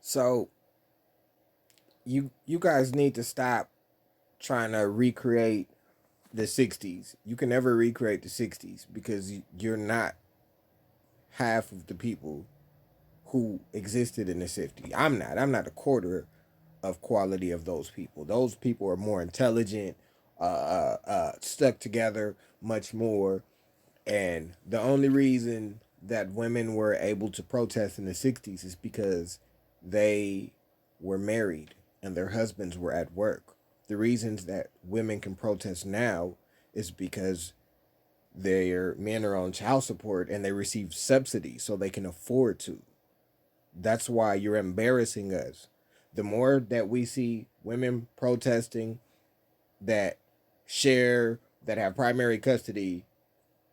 So you guys need to stop trying to recreate the 60s. You can never recreate the 60s because you're not half of the people who existed in the 50s. I'm not a quarter of quality of those people. Those people are more intelligent, stuck together much more. And the only reason that women were able to protest in the 60s is because they were married and their husbands were at work. The reasons that women can protest now is because their men are on child support and they receive subsidies so they can afford to. That's why you're embarrassing us. The more that we see women protesting that that have primary custody,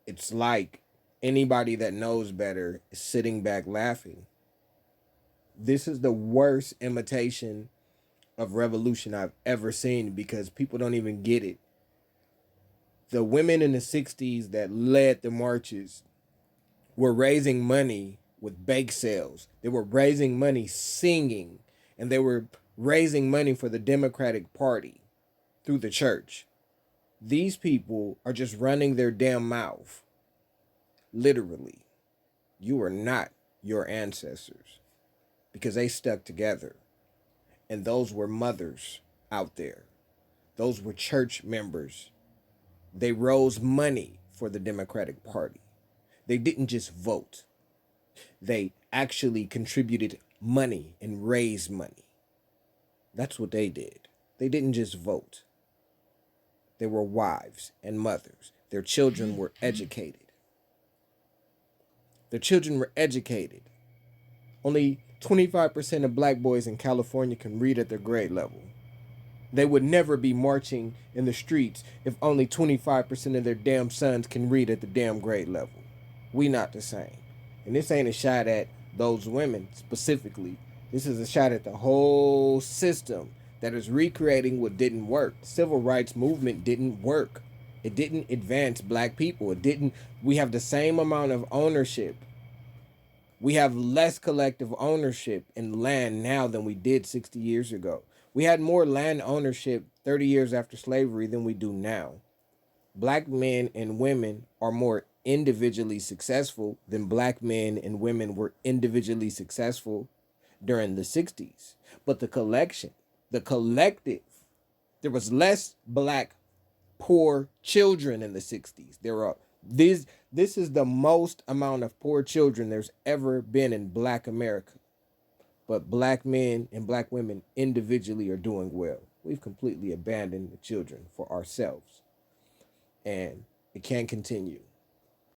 it's like anybody that knows better is sitting back laughing. This is the worst imitation of revolution I've ever seen because people don't even get it. The women in the 60s that led the marches were raising money with bake sales. They were raising money singing, and they were raising money for the Democratic Party through the church. These people are just running their damn mouth. Literally. You are not your ancestors because they stuck together. And those were mothers out there. Those were church members. They rose money for the Democratic Party. They didn't just vote. They actually contributed money and raised money. That's what they did. They didn't just vote. They were wives and mothers. Their children were educated. Their children were educated. Only 25% of black boys in California can read at their grade level. They would never be marching in the streets if only 25% of their damn sons can read at the damn grade level. We not the same. And this ain't a shot at those women specifically. This is a shot at the whole system that is recreating what didn't work. The civil rights movement didn't work. It didn't advance black people. It didn't We have the same amount of ownership. We have less collective ownership in land now than we did 60 years ago. We had more land ownership 30 years after slavery than we do now. Black men and women are more individually successful than black men and women were individually successful during the 60s. But the collective, there was less black poor children in the 60s. This is the most amount of poor children there's ever been in black America. But black men and black women individually are doing well. We've completely abandoned the children for ourselves. And it can't continue.